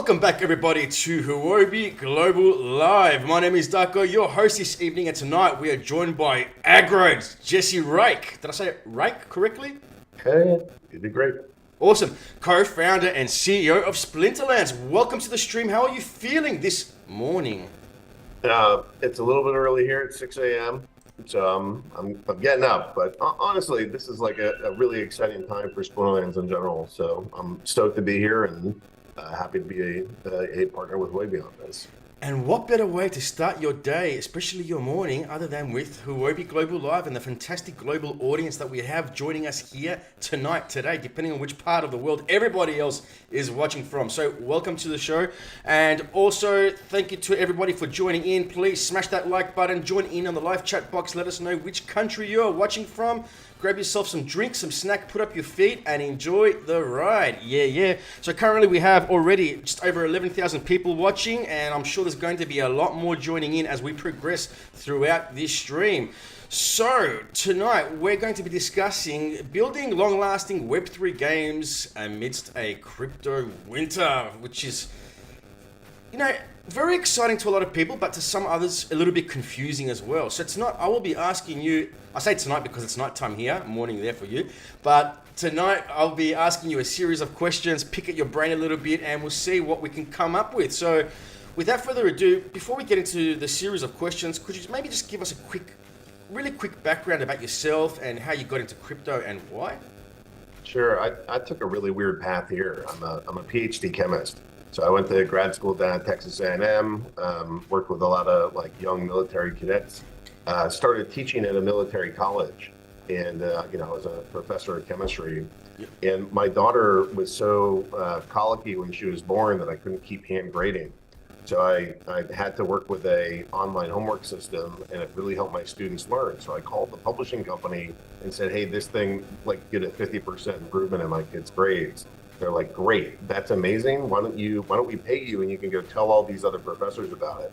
Welcome back, everybody, to Huobi Global Live. My name is Darko, your host this evening, and tonight we are joined by Aggroed, Jesse Reich. Did I say Reich correctly? Hey, you did great. Awesome. Co-founder and CEO of Splinterlands. Welcome to the stream. How are you feeling this morning? It's a little bit early here at 6 a.m., so I'm getting up. But honestly, this is like a really exciting time for Splinterlands in general. So I'm stoked to be here and happy to be a partner with Huobi on this. And what better way to start your day, especially your morning, other than with Huobi Global Live and the fantastic global audience that we have joining us here tonight, today, depending on which part of the world everybody else is watching from. So welcome to the show. And also thank you to everybody for joining in. Please smash that like button, join in on the live chat box. Let us know which country you're watching from. Grab yourself some drinks, some snack, put up your feet, and enjoy the ride. Yeah. So currently we have already just over 11,000 people watching, and I'm sure there's going to be a lot more joining in as we progress throughout this stream. So tonight we're going to be discussing building long-lasting Web3 games amidst a crypto winter, which is, very exciting to a lot of people, but to some others a little bit confusing as well. So tonight I will be asking you, I say tonight because it's nighttime here, morning there for you, but tonight I'll be asking you a series of questions, pick at your brain a little bit, and we'll see what we can come up with. So without further ado, before we get into the series of questions, could you maybe just give us a really quick background about yourself and how you got into crypto and why? Sure, I took a really weird path here. I'm a PhD chemist. So I went to grad school down at Texas A&M, worked with a lot of young military cadets, started teaching at a military college, and I was a professor of chemistry. Yep. And my daughter was so colicky when she was born that I couldn't keep hand grading. So I had to work with a online homework system, and it really helped my students learn. So I called the publishing company and said, hey, this thing get a 50% improvement in my kids' grades. They're like, great, that's amazing. Why don't we pay you and you can go tell all these other professors about it?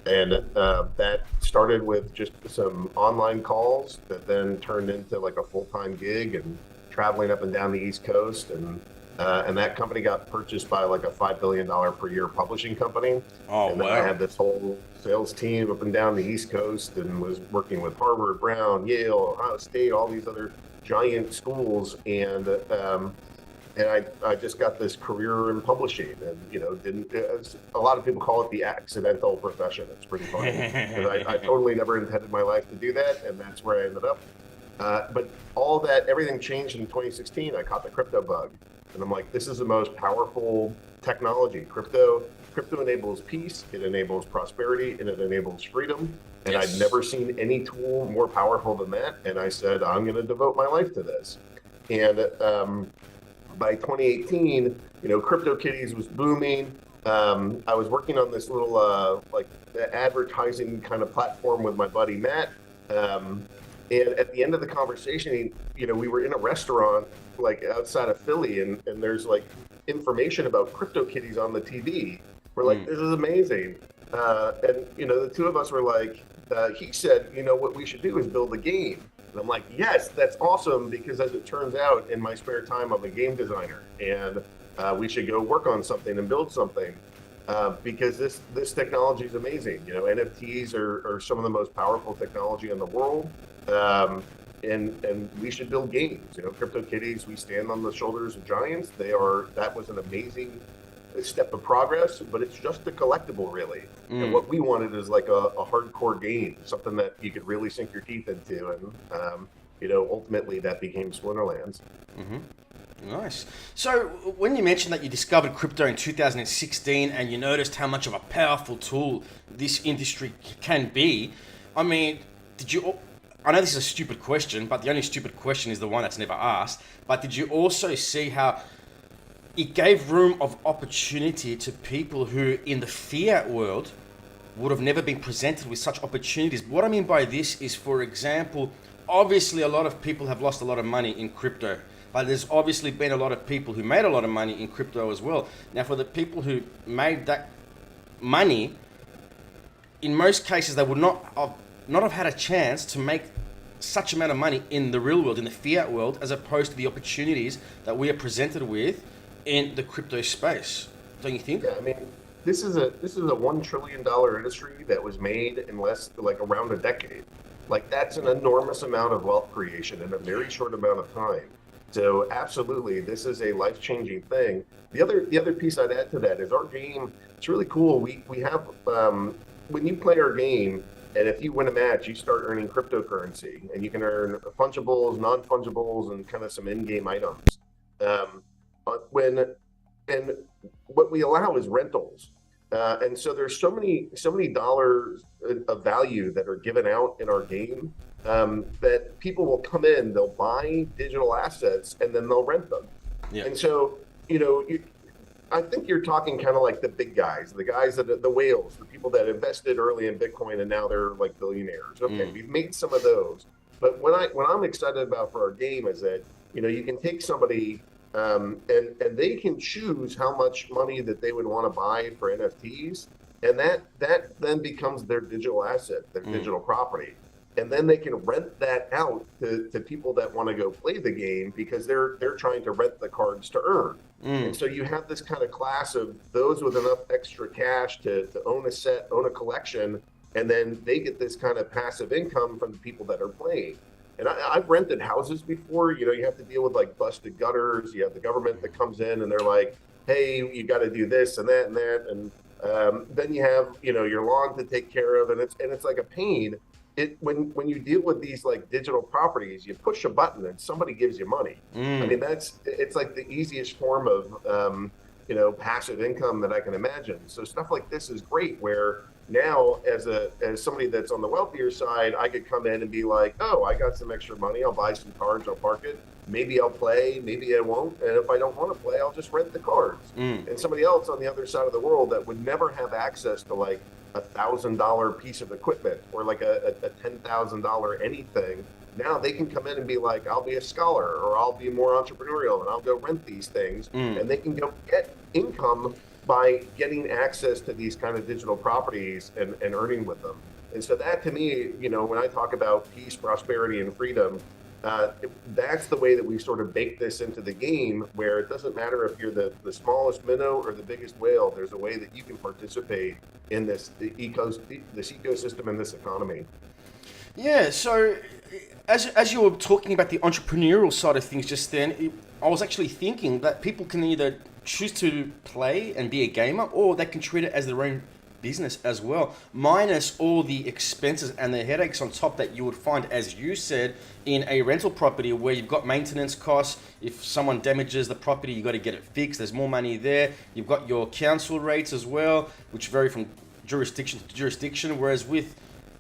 And that started with just some online calls that then turned into a full-time gig and traveling up and down the East Coast. And that company got purchased by a $5 billion per year publishing company. Oh, and then I had this whole sales team up and down the East Coast and was working with Harvard, Brown, Yale, Ohio State, all these other giant schools. And I just got this career in publishing, and a lot of people call it the accidental profession. It's pretty funny because I totally never intended my life to do that, and that's where I ended up. But everything changed in 2016. I caught the crypto bug, and I'm like, this is the most powerful technology. Crypto enables peace, it enables prosperity, and it enables freedom. And yes. I'd never seen any tool more powerful than that. And I said, I'm going to devote my life to this. And by 2018, CryptoKitties was booming. I was working on this little advertising kind of platform with my buddy Matt. And at the end of the conversation, we were in a restaurant outside of Philly, and there's information about CryptoKitties on the TV. We're like, this is amazing. And the two of us were like, he said, what we should do is build a game. And I'm like, yes, that's awesome, because as it turns out, in my spare time, I'm a game designer, and we should go work on something and build something, because this technology is amazing. NFTs are some of the most powerful technology in the world, and we should build games. CryptoKitties, we stand on the shoulders of giants. That was an amazing step of progress, but it's just a collectible, really. And what we wanted is a hardcore game, something that you could really sink your teeth into, and ultimately that became Splinterlands. Nice. So when you mentioned that you discovered crypto in 2016 and you noticed how much of a powerful tool this industry can be, I know this is a stupid question, but the only stupid question is the one that's never asked, but did you also see how it gave room of opportunity to people who in the fiat world would have never been presented with such opportunities? What I mean by this is, for example, obviously a lot of people have lost a lot of money in crypto, but there's obviously been a lot of people who made a lot of money in crypto as well. Now, for the people who made that money, in most cases, they would not have had a chance to make such amount of money in the real world, in the fiat world, as opposed to the opportunities that we are presented with in the crypto space. don't you think? Yeah, I mean, this is a $1 trillion industry that was made in less like around a decade. Like that's an enormous amount of wealth creation in a very short amount of time. So absolutely, this is a life-changing thing. The other piece I'd add to that is our game. It's really cool. We have when you play our game, and if you win a match, you start earning cryptocurrency, and you can earn fungibles, non-fungibles, and kind of some in-game items. When and what we allow is rentals. And so there's so many dollars of value that are given out in our game that people will come in, they'll buy digital assets, and then they'll rent them. Yeah. And so, I think you're talking kind of like the big guys, the guys that the whales, the people that invested early in Bitcoin and now they're like billionaires. Okay, we've made some of those, but what I'm excited about for our game is that you can take somebody and they can choose how much money that they would want to buy for NFTs, and that then becomes their digital asset, their digital property, and then they can rent that out to people that want to go play the game because they're trying to rent the cards to earn. And so you have this kind of class of those with enough extra cash to own a set, own a collection, and then they get this kind of passive income from the people that are playing. And I've rented houses before. You have to deal with like busted gutters. You have the government that comes in and they're like, hey, you got to do this and that and that. And then you have, your lawn to take care of. And it's like a pain. When you deal with these like digital properties, you push a button and somebody gives you money. I mean, it's like the easiest form of, passive income that I can imagine. So stuff like this is great where now as somebody that's on the wealthier side, I could come in and be like, oh, I got some extra money. I'll buy some cards. I'll park it. Maybe I'll play. Maybe I won't. And if I don't want to play, I'll just rent the cards. And somebody else on the other side of the world that would never have access to like $1,000 piece of equipment or like a $10,000 anything. Now they can come in and be like, I'll be a scholar or I'll be more entrepreneurial and I'll go rent these things. And they can go get income by getting access to these kind of digital properties and earning with them. And so that to me, when I talk about peace, prosperity, and freedom, that's the way that we sort of bake this into the game where it doesn't matter if you're the smallest minnow or the biggest whale, there's a way that you can participate in this ecosystem and this economy. Yeah, so as you were talking about the entrepreneurial side of things just then, I was actually thinking that people can either choose to play and be a gamer, or they can treat it as their own business as well, minus all the expenses and the headaches on top that you would find, as you said, in a rental property where you've got maintenance costs. If someone damages the property, you got to get it fixed. There's more money there. You've got your council rates as well, which vary from jurisdiction to jurisdiction, whereas with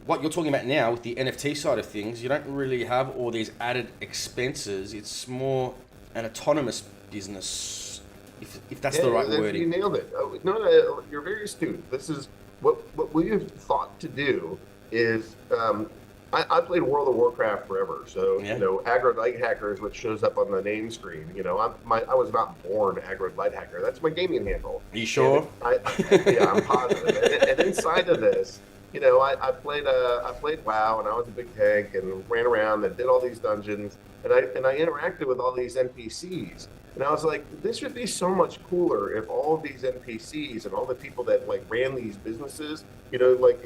what you're talking about now with the NFT side of things, you don't really have all these added expenses. It's more an autonomous business, if that's the right wording. You nailed it. No, you're very astute. This is what we've thought to do is I played World of Warcraft forever. So, Aggroed Light Hacker is what shows up on the name screen. I was not born Aggroed Light Hacker. That's my gaming handle. Are you sure? Yeah, I'm positive. and inside of this, I played WoW and I was a big tank and ran around and did all these dungeons and I interacted with all these NPCs. And I was like, this would be so much cooler if all of these NPCs and all the people that like ran these businesses, like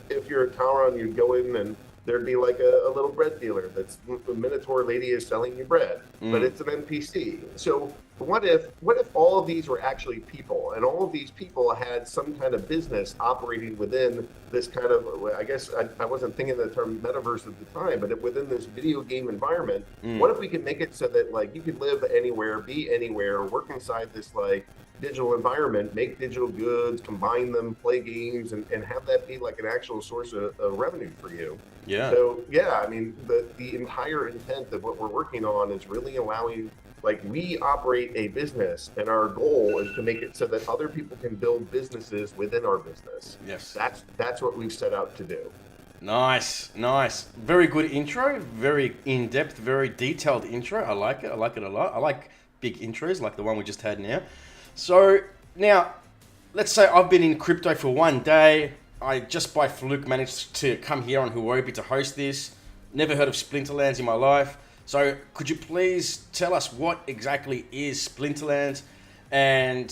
if you're a Tauron, you'd go in and there'd be like a little bread dealer that's a Minotaur lady is selling you bread, but it's an NPC. So what if all of these were actually people and all of these people had some kind of business operating within this kind of, I guess I wasn't thinking the term metaverse at the time, but within this video game environment, what if we could make it so that like you could live anywhere, be anywhere, work inside this like digital environment, make digital goods, combine them, play games, and have that be like an actual source of revenue for you. Yeah. So yeah, I mean the entire intent of what we're working on is really allowing, like we operate a business and our goal is to make it so that other people can build businesses within our business. Yes. That's what we've set out to do. Nice. Very good intro, very in-depth, very detailed intro. I like it a lot. I like big intros like the one we just had now. So now, let's say I've been in crypto for one day. I just by fluke managed to come here on Huobi to host this. Never heard of Splinterlands in my life. So could you please tell us what exactly is Splinterlands and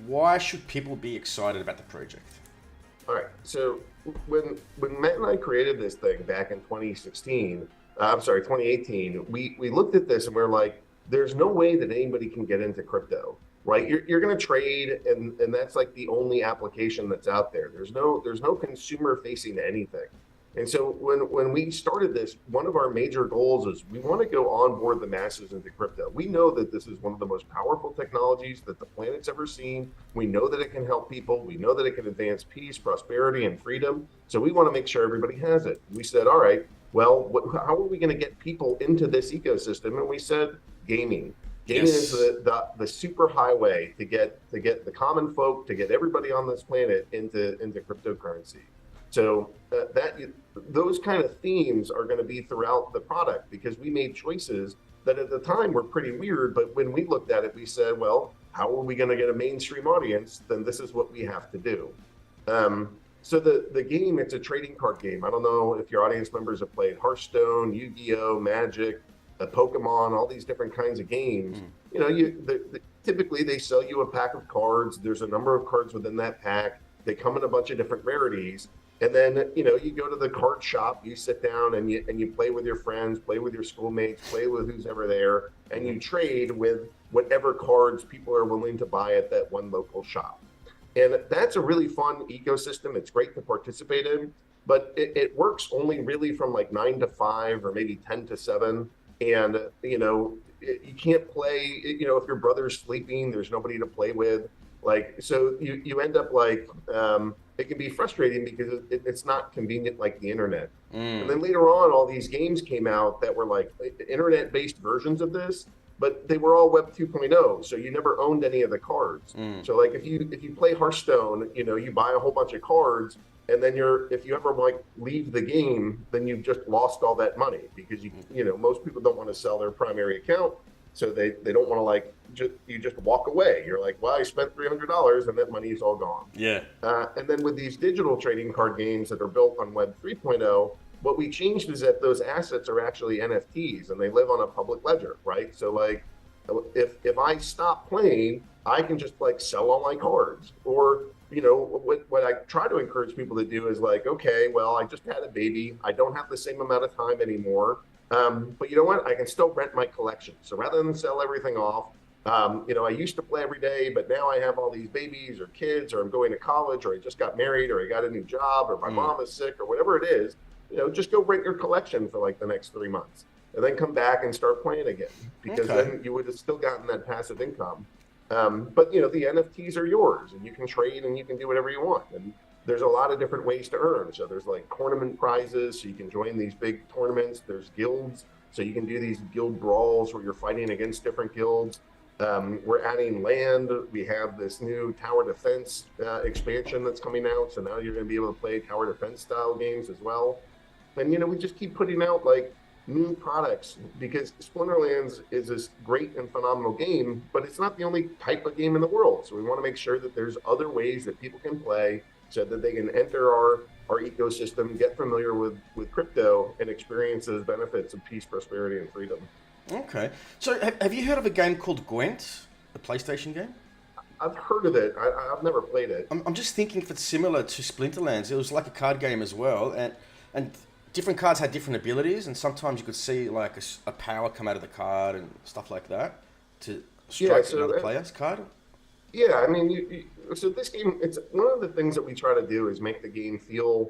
why should people be excited about the project? All right. So when Matt and I created this thing back in 2018, we looked at this and we're like, there's no way that anybody can get into crypto, right? You're going to trade, and that's like the only application that's out there. There's no consumer facing anything. And so when we started this, one of our major goals is we want to go onboard the masses into crypto. We know that this is one of the most powerful technologies that the planet's ever seen. We know that it can help people. We know that it can advance peace, prosperity, and freedom. So we want to make sure everybody has it. We said, all right, well, how are we going to get people into this ecosystem? And we said, gaming. Gaming is the super highway to get the common folk, to get everybody on this planet into cryptocurrency. So those kind of themes are going to be throughout the product, because we made choices that at the time were pretty weird. But when we looked at it, we said, well, how are we going to get a mainstream audience? Then this is what we have to do. So the game, it's a trading card game. I don't know if your audience members have played Hearthstone, Yu-Gi-Oh, Magic, Pokemon, all these different kinds of games. You know, typically they sell you a pack of cards. There's a number of cards within that pack. They come in a bunch of different rarities. And then, you know, you go to the card shop, you sit down and you play with your friends, play with your schoolmates, play with who's ever there, and you trade with whatever cards people are willing to buy at that one local shop. And that's a really fun ecosystem. It's great to participate in, but it works only really from like 9 to 5 or maybe 10 to 7. And, you know, you can't play, you know, if your brother's sleeping, there's nobody to play with. Like, so you end up like, it can be frustrating because it's not convenient like the internet. And then later on, all these games came out that were like internet-based versions of this, but they were all Web 2.0, so you never owned any of the cards. So like if you play Hearthstone, you know, you buy a whole bunch of cards, and then if you ever like leave the game, then you've just lost all that money, because you know, most people don't want to sell their primary account. So they don't want to like, you just walk away. You're like, well, I spent $300 and that money is all gone. Yeah. And then with these digital trading card games that are built on Web 3.0, what we changed is that those assets are actually NFTs and they live on a public ledger, right? So like, if I stop playing, I can just like sell all my cards. Or, you know, what I try to encourage people to do is like, okay, well, I just had a baby. I don't have the same amount of time anymore. But you know what? I can still rent my collection. So rather than sell everything off, you know, I used to play every day, but now I have all these babies or kids, or I'm going to college, or I just got married, or I got a new job, or my mom is sick, or whatever it is. You know, just go rent your collection for like the next 3 months, and then come back and start playing again, because then you would have still gotten that passive income. But you know, the NFTs are yours, and you can trade and you can do whatever you want. And there's a lot of different ways to earn. So there's like tournament prizes, so you can join these big tournaments. There's guilds, so you can do these guild brawls where you're fighting against different guilds. We're adding land. We have this new tower defense expansion that's coming out. So now you're going to be able to play tower defense style games as well. And, you know, we just keep putting out like new products, because Splinterlands is this great and phenomenal game, but it's not the only type of game in the world. So we want to make sure that there's other ways that people can play, so that they can enter our ecosystem, get familiar with crypto, and experience those benefits of peace, prosperity, and freedom. Okay. So have you heard of a game called Gwent, the PlayStation game? I've heard of it. I've never played it. I'm just thinking if it's similar to Splinterlands. It was like a card game as well, and different cards had different abilities, and sometimes you could see like a power come out of the card and stuff like that to strike another player's card. Yeah, I mean, so this game, it's one of the things that we try to do is make the game feel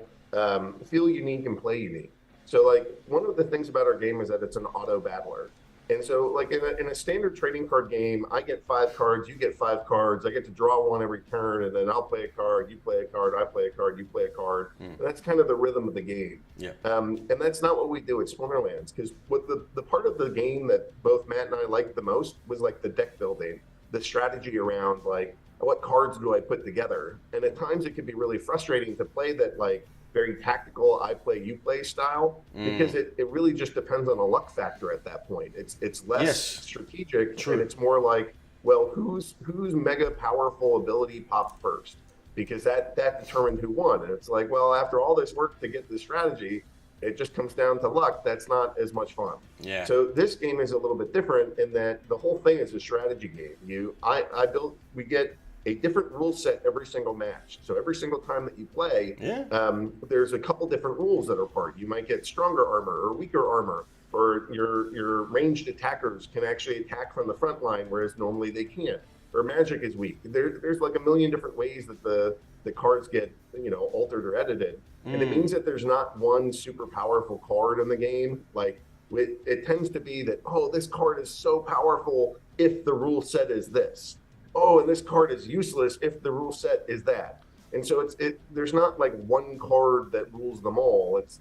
unique and play unique. So like one of the things about our game is that it's an auto battler. And so like in a standard trading card game, I get 5 cards, you get 5 cards, I get to draw one every turn, and then I'll play a card, you play a card, I play a card, you play a card. And that's kind of the rhythm of the game. Yeah. And that's not what we do at Splinterlands, because what the part of the game that both Matt and I liked the most was like the deck building, the strategy around like, what cards do I put together? And at times it can be really frustrating to play that like very tactical I play, you play style, because it really just depends on the luck factor at that point. It's less strategic, and it's more like, well, whose mega powerful ability popped first? Because that determined who won. And it's like, well, after all this work to get this strategy, it just comes down to luck. That's not as much fun. Yeah. So this game is a little bit different in that the whole thing is a strategy game. We get a different rule set every single match. So every single time that you play, there's a couple different rules that are part. You might get stronger armor or weaker armor, or your ranged attackers can actually attack from the front line, whereas normally they can't. Or magic is weak. There's like a million different ways that the cards get, altered or edited. And it means that there's not one super powerful card in the game. Like it tends to be that, oh, this card is so powerful if the rule set is this. Oh, and this card is useless if the rule set is that. And so there's not like one card that rules them all. It's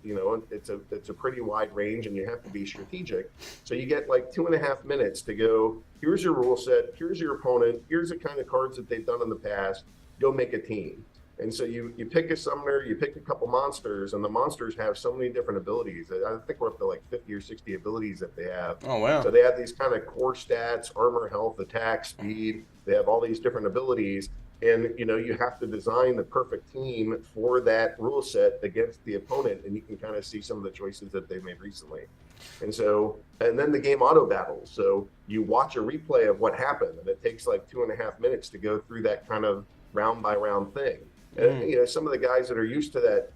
a pretty wide range, and you have to be strategic. So you get like 2.5 minutes to go, here's your rule set, here's your opponent, here's the kind of cards that they've done in the past, go make a team. And so you pick a summoner, you pick a couple monsters, and the monsters have so many different abilities. I think we're up to like 50 or 60 abilities that they have. Oh, wow. So they have these kind of core stats, armor, health, attack, speed. They have all these different abilities. And, you have to design the perfect team for that rule set against the opponent. And you can kind of see some of the choices that they've made recently. And then the game auto battles. So you watch a replay of what happened, and it takes like 2.5 minutes to go through that kind of round by round thing. And, some of the guys that are used to that,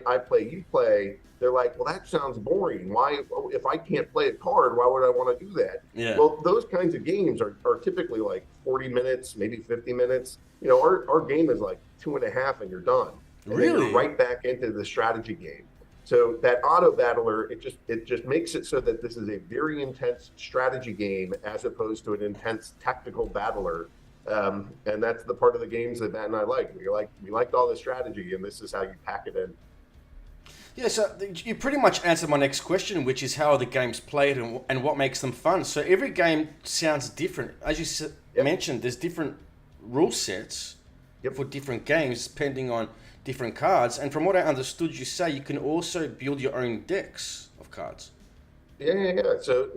I play, you play, they're like, well, that sounds boring. Why, if I can't play a card, why would I want to do that? Yeah. Well, those kinds of games are typically like 40 minutes, maybe 50 minutes. Our game is like 2.5 and you're done. And Really? Then you're right back into the strategy game. So that auto battler, it just makes it so that this is a very intense strategy game as opposed to an intense tactical battler. And that's the part of the games that Matt and I like. We liked all the strategy, and this is how you pack it in. Yeah, so you pretty much answered my next question, which is how are the games played and what makes them fun. So every game sounds different. As you mentioned, there's different rule sets for different games depending on different cards. And from what I understood, you say you can also build your own decks of cards. Yeah. So,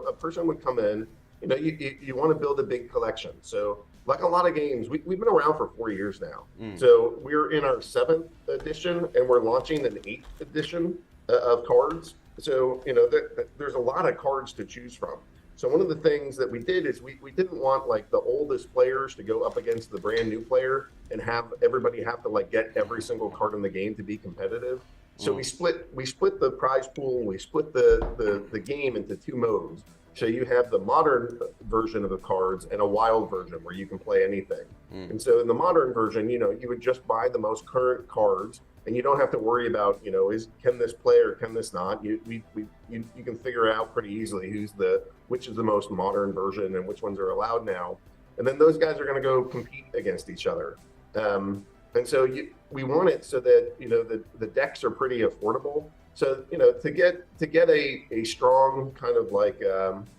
a person would come in, you want to build a big collection. So like a lot of games, we've been around for 4 years now. So we're in our 7th edition, and we're launching an 8th edition of cards. So, there's a lot of cards to choose from. So one of the things that we did is we didn't want like the oldest players to go up against the brand new player and have everybody have to like get every single card in the game to be competitive. So we split the prize pool, and we split the game into 2 modes. So you have the modern version of the cards and a wild version where you can play anything. And so in the modern version, you would just buy the most current cards, and you don't have to worry about, can this play or can this not? You can figure out pretty easily which is the most modern version and which ones are allowed now. And then those guys are going to go compete against each other. And so we want it so that, the decks are pretty affordable. So, to get a strong kind of like,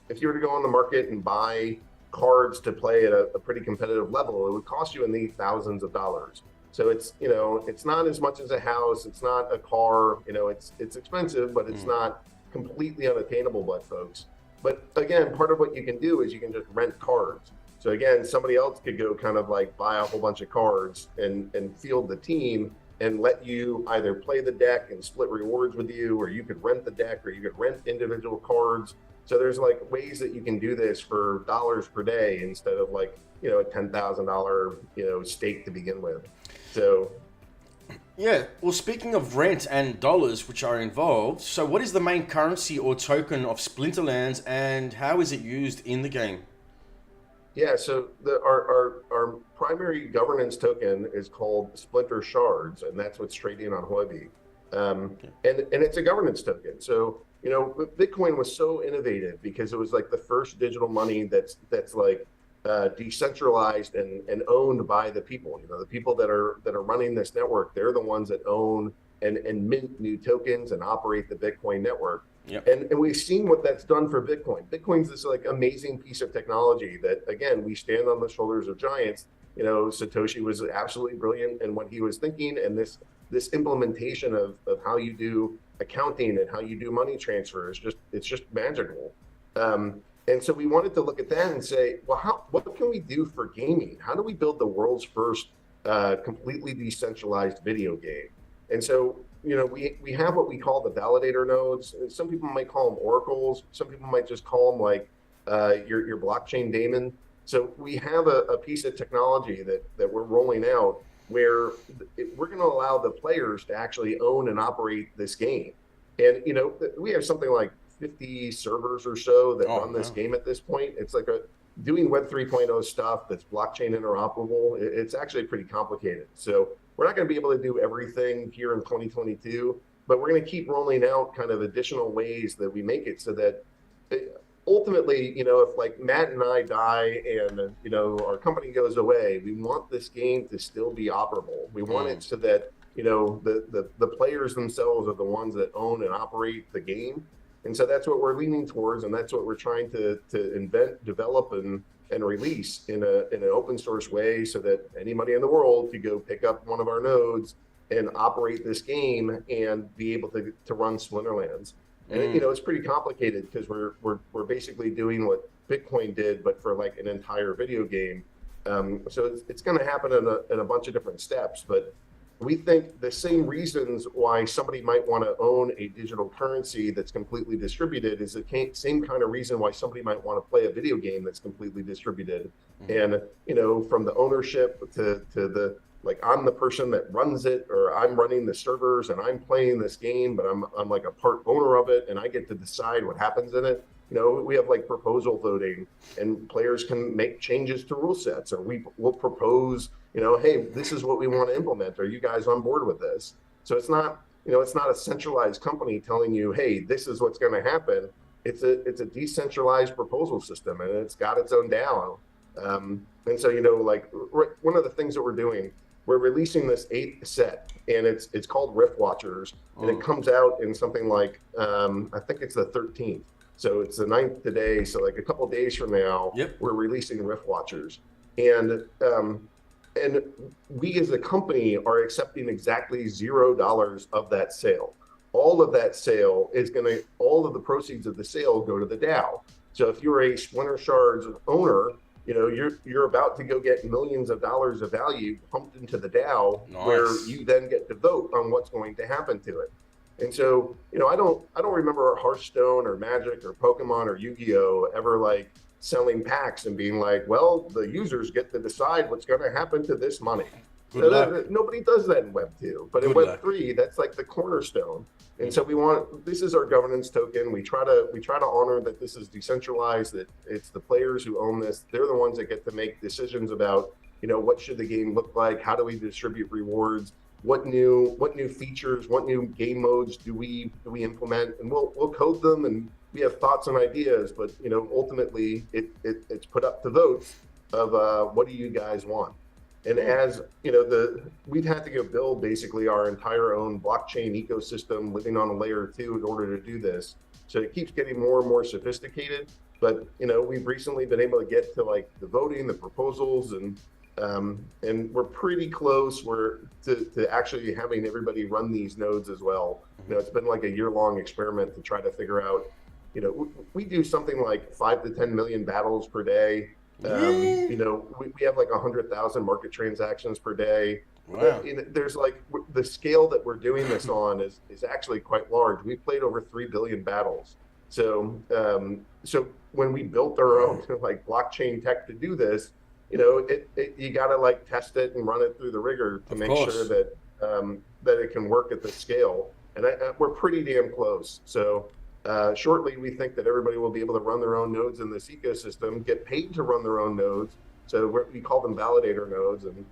if you were to go on the market and buy cards to play at a pretty competitive level, it would cost you in the thousands of dollars. So it's not as much as a house. It's not a car, it's expensive, but it's not completely unattainable by folks. But again, part of what you can do is you can just rent cards. So again, somebody else could go kind of like buy a whole bunch of cards and field the team and let you either play the deck and split rewards with you, or you could rent the deck, or you could rent individual cards. So there's like ways that you can do this for dollars per day instead of like, a $10,000, stake to begin with. So. Yeah, well, speaking of rent and dollars which are involved, so what is the main currency or token of Splinterlands, and how is it used in the game? Yeah, so our primary governance token is called Splinter Shards, and that's what's trading on Huobi. And it's a governance token. So, Bitcoin was so innovative because it was like the first digital money that's like decentralized and owned by the people. The people that are running this network, they're the ones that own and mint new tokens and operate the Bitcoin network. Yep. And we've seen what that's done for Bitcoin. Bitcoin's this like amazing piece of technology that, again, we stand on the shoulders of giants. Satoshi was absolutely brilliant in what he was thinking, and this implementation of how you do accounting and how you do money transfer it's just magical. And so we wanted to look at that and say, well, what can we do for gaming? How do we build the world's first completely decentralized video game? And so, we have what we call the validator nodes. Some people might call them oracles. Some people might just call them like your blockchain daemon. So we have a piece of technology that we're rolling out where we're going to allow the players to actually own and operate this game. And, we have something like 50 servers or so that run this game at this point. It's like doing Web 3.0 stuff that's blockchain interoperable. It's actually pretty complicated. So we're not going to be able to do everything here in 2022, but we're going to keep rolling out kind of additional ways that we make it so that ultimately, if like Matt and I die and, our company goes away, we want this game to still be operable. We want it so that, the players themselves are the ones that own and operate the game. And so that's what we're leaning towards, and that's what we're trying to invent, develop, and release in an open source way so that anybody in the world could go pick up one of our nodes and operate this game and be able to run Splinterlands. And it's pretty complicated because we're basically doing what Bitcoin did, but for like an entire video game. So it's going to happen in a bunch of different steps, but we think the same reasons why somebody might want to own a digital currency that's completely distributed is the same kind of reason why somebody might want to play a video game that's completely distributed. And, from the ownership to the, like, I'm the person that runs it, or I'm running the servers and I'm playing this game, but I'm like a part owner of it and I get to decide what happens in it. We have like proposal voting, and players can make changes to rule sets, or we'll propose, hey, this is what we want to implement. Are you guys on board with this? So it's not a centralized company telling you, hey, this is what's going to happen. It's a decentralized proposal system, and it's got its own DAO. And so, like one of the things that we're doing, we're releasing this 8th set, and it's called Rift Watchers, and it comes out in something like, I think it's the 13th. So it's the 9th today. So like a couple of days from now, we're releasing Rift Watchers. And we as a company are accepting exactly $0 of that sale. All of that sale is all of the proceeds of the sale go to the DAO. So if you're a Splinter Shards owner, you're about to go get millions of dollars of value pumped into the DAO, where you then get to vote on what's going to happen to it. And so, I don't remember Hearthstone or Magic or Pokemon or Yu-Gi-Oh ever like selling packs and being like, well, the users get to decide what's going to happen to this money. Nobody does that in Web 2, but in Web 3, that's like the cornerstone. And so this is our governance token. We try to honor that this is decentralized, that it's the players who own this. They're the ones that get to make decisions about, what should the game look like? How do we distribute rewards? What new features, what new game modes do we implement? And we'll code them, and we have thoughts and ideas, but ultimately it's put up to votes of what do you guys want? And as we've had to go build basically our entire own blockchain ecosystem living on a layer 2 in order to do this. So it keeps getting more and more sophisticated, but we've recently been able to get to like the voting, the proposals, and we're pretty close to actually having everybody run these nodes as well. It's been like a year-long experiment to try to figure out, we do something like 5 to 10 million battles per day. We have like 100,000 market transactions per day. Wow. There's like the scale that we're doing this on is actually quite large. We played over 3 billion battles. So when we built our own like blockchain tech to do this, you got to like test it and run it through the rigor to make sure that it can work at the scale. And we're pretty damn close. So shortly, we think that everybody will be able to run their own nodes in this ecosystem, get paid to run their own nodes. So we call them validator nodes, and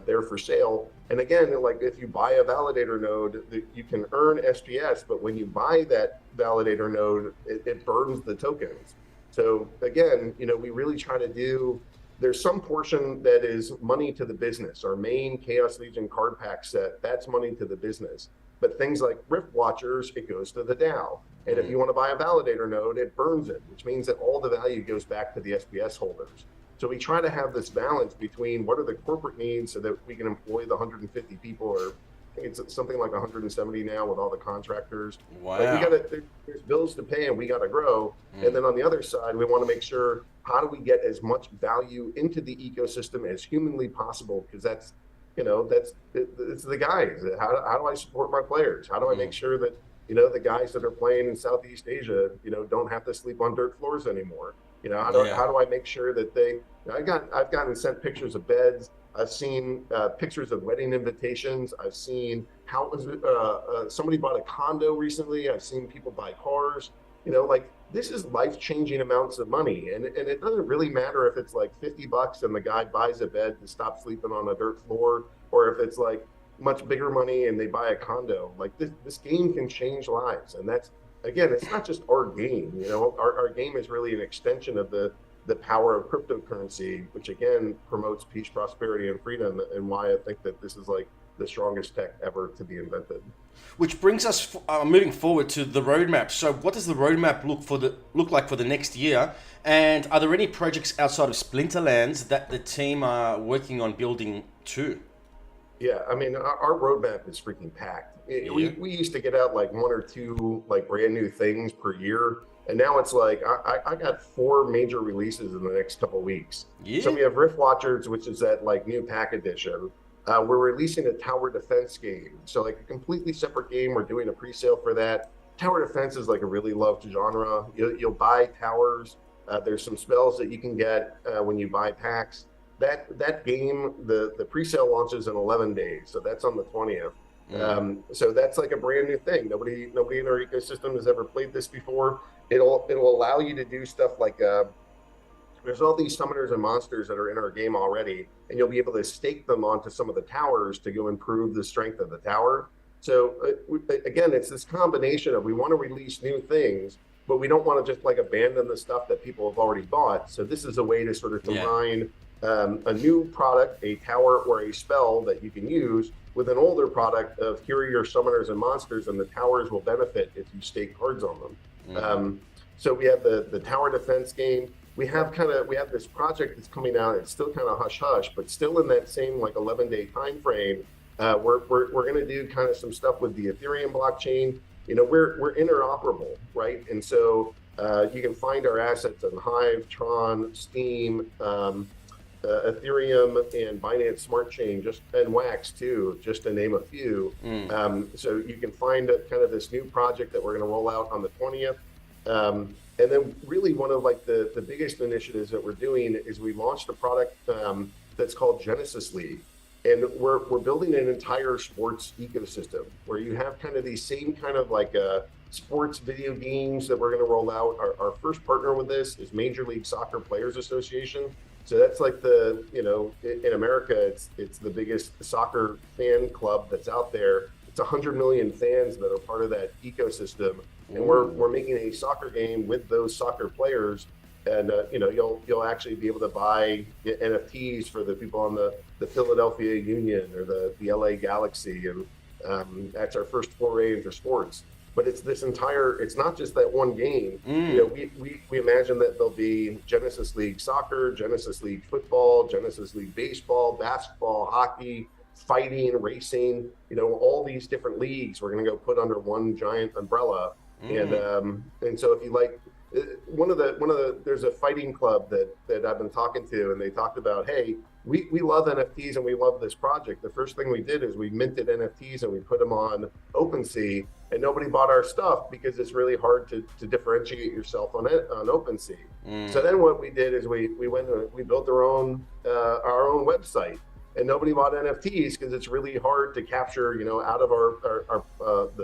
they're for sale. And again, like if you buy a validator node, you can earn SPS, but when you buy that validator node, it burns the tokens. So again, we really try to do. There's some portion that is money to the business. Our main Chaos Legion card pack set, that's money to the business. But things like Rift Watchers, it goes to the DAO. And if you want to buy a validator node, it burns it, which means that all the value goes back to the SPS holders. So we try to have this balance between what are the corporate needs so that we can employ the 150 people, or I think it's something like 170 now with all the contractors. Wow. Like there's bills to pay and we got to grow. And then on the other side, we want to make sure, how do we get as much value into the ecosystem as humanly possible? Because it's the guys. How do I support my players? How do I make sure that, the guys that are playing in Southeast Asia, don't have to sleep on dirt floors anymore? Yeah. how do I make sure that I've gotten sent pictures of beds. I've seen pictures of wedding invitations. I've seen somebody bought a condo recently. I've seen people buy cars. Like this is life-changing amounts of money, and it doesn't really matter if it's like $50 and the guy buys a bed to stop sleeping on a dirt floor, or if it's like much bigger money and they buy a condo. Like this game can change lives, and that's again, it's not just our game. Our game is really an extension of the power of cryptocurrency, which again promotes peace, prosperity, and freedom, and why I think that this is like the strongest tech ever to be invented. Which brings us moving forward to the roadmap. So, what does the roadmap look like for the next year? And are there any projects outside of Splinterlands that the team are working on building too? Yeah, I mean, our roadmap is freaking packed. We used to get out like one or two like brand new things per year, and now it's like I got 4 major releases in the next couple of weeks. Yeah. So we have Rift Watchers, which is that like new pack edition. We're releasing a tower defense game, so like a completely separate game. We're doing a pre-sale for that. Tower defense is like a really loved genre. You'll buy towers. There's some spells that you can get when you buy packs. That game, the pre-sale launches in 11 days, so that's on the 20th. So that's like a brand new thing. Nobody in our ecosystem has ever played this before. It'll allow you to do stuff like there's all these summoners and monsters that are in our game already, and you'll be able to stake them onto some of the towers to go improve the strength of the tower. So again, it's this combination of we want to release new things, but we don't want to just like abandon the stuff that people have already bought. So this is a way to sort of combine a new product, a tower or a spell that you can use with an older product of here are your summoners and monsters, and the towers will benefit if you stake cards on them. So we have the tower defense game. We have this project that's coming out. It's still kind of hush hush, but still in that same like 11-day time frame. We're going to do kind of some stuff with the Ethereum blockchain. We're interoperable, right? And so you can find our assets on Hive, Tron, Steam, Ethereum, and Binance Smart Chain, and Wax too, just to name a few. So you can find kind of this new project that we're going to roll out on the 20th. And then really one of like the biggest initiatives that we're doing is we launched a product that's called Genesis League. And we're building an entire sports ecosystem where you have kind of these same kind of like sports video games that we're going to roll out. Our first partner with this is Major League Soccer Players Association. So that's like in America, it's the biggest soccer fan club that's out there. It's 100 million fans that are part of that ecosystem. And we're making a soccer game with those soccer players, and you'll actually be able to buy NFTs for the people on the Philadelphia Union or the LA Galaxy, and that's our first foray into sports. But it's not just that one game. We imagine that there'll be Genesis League Soccer, Genesis League Football, Genesis League Baseball, basketball, hockey, fighting, racing, all these different leagues we're going to go put under one giant umbrella. And so if you like there's a fighting club that I've been talking to, and they talked about, hey, we love NFTs and we love this project. The first thing we did is we minted NFTs and we put them on OpenSea, and nobody bought our stuff because it's really hard to differentiate yourself on OpenSea. So then what we did is we built our own website, and nobody bought NFTs because it's really hard to capture, out of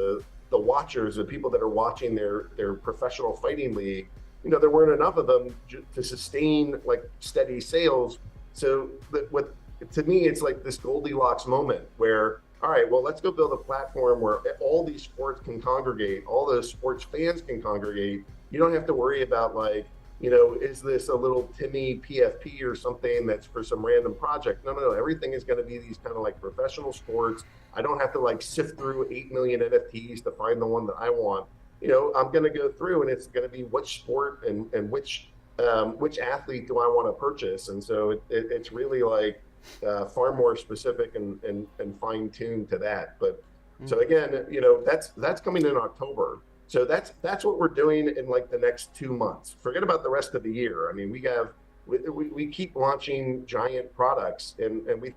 the watchers, the people that are watching their professional fighting league. There weren't enough of them to sustain like steady sales. So to me, it's like this Goldilocks moment where, all right, well, let's go build a platform where all these sports can congregate, all those sports fans can congregate. You don't have to worry about like, is this a little Timmy PFP or something that's for some random project? No. Everything is going to be these kind of like professional sports. I don't have to like sift through 8 million NFTs to find the one that I want. I'm going to go through, and it's going to be which sport and which athlete do I want to purchase. And so it's really like far more specific and fine tuned to that. But so again, that's coming in October. So that's what we're doing in like the next 2 months. Forget about the rest of the year. I mean, we keep launching giant products, and we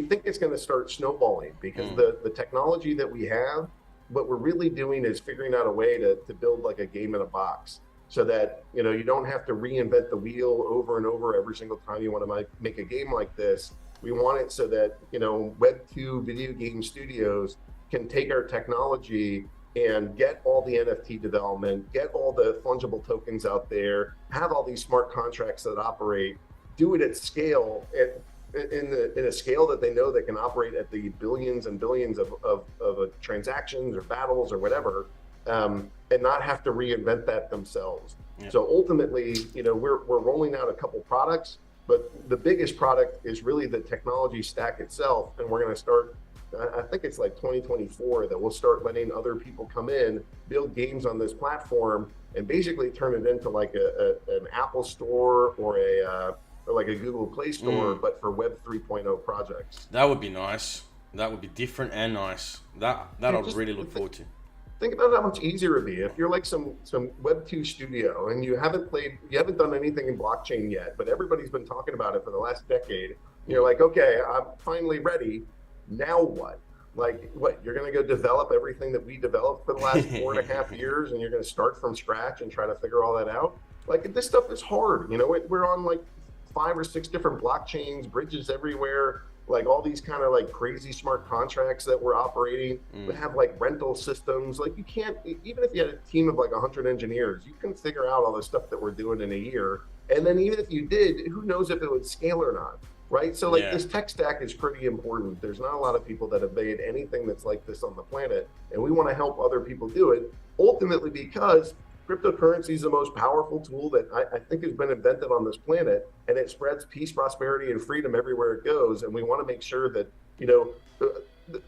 think it's going to start snowballing because the technology that we have, what we're really doing is figuring out a way to build like a game in a box. so that, you know, you don't have to reinvent the wheel over and over every single time you want to make a game like this. We want it so that, you know, Web2 video game studios can take our technology and get all the NFT development, get all the fungible tokens out there, have all these smart contracts that operate, do it at scale, in a scale that they know they can operate at the billions and billions of transactions or battles or whatever, and not have to reinvent that themselves. Yeah. So ultimately, you know, we're rolling out a couple products, but the biggest product is really the technology stack itself, and we're going to start. I think it's like 2024 that we'll start letting other people come in, build games on this platform, and basically turn it into like an Apple Store or like a Google Play Store, but for Web 3.0 projects. That would be nice. That would be different and nice. That I'd really look forward to. Think about how much easier it'd be if you're like some Web 2 studio and you haven't done anything in blockchain yet, but everybody's been talking about it for the last decade. You're like, okay, I'm finally ready. Now what? Like, what? You're going to go develop everything that we developed for the last 4.5 years, and you're going to start from scratch and try to figure all that out? Like, this stuff is hard. You know, we're on like 5 or 6 different blockchains, bridges everywhere, like all these kind of like crazy smart contracts that we're operating. We have like rental systems. Like, you can't, even if you had a team of like 100 engineers, you can figure out all the stuff that we're doing in a year. And then even if you did, who knows if it would scale or not, right? So like this tech stack is pretty important. There's not a lot of people that have made anything that's like this on the planet, and we want to help other people do it, ultimately because cryptocurrency is the most powerful tool that I think has been invented on this planet, and it spreads peace, prosperity, and freedom everywhere it goes. And we want to make sure that, you know,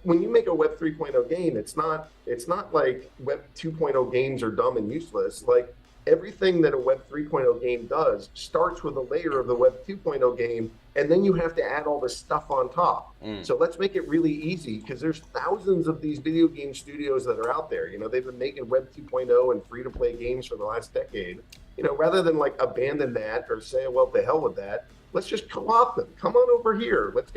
when you make a Web 3.0 game, it's not like Web 2.0 games are dumb and useless. Like, everything that a Web 3.0 game does starts with a layer of the Web 2.0 game, and then you have to add all this stuff on top. So let's make it really easy, because there's thousands of these video game studios that are out there. You know, they've been making Web 2.0 and free-to-play games for the last decade. You know, rather than like abandon that or say, well, to hell with that, let's just co-opt them. Come on over here. Let's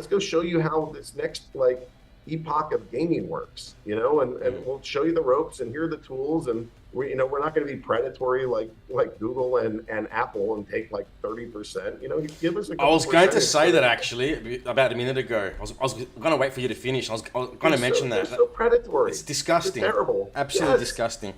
go show you how this next like epoch of gaming works, you know, and we'll show you the ropes, and here are the tools, and we're not going to be predatory like Google and Apple and take like 30%. You know, give us a couple. I was going to say that actually about a minute ago. I was going to wait for you to finish. I was going to mention that. They're so predatory. It's disgusting. It's terrible. Absolutely disgusting.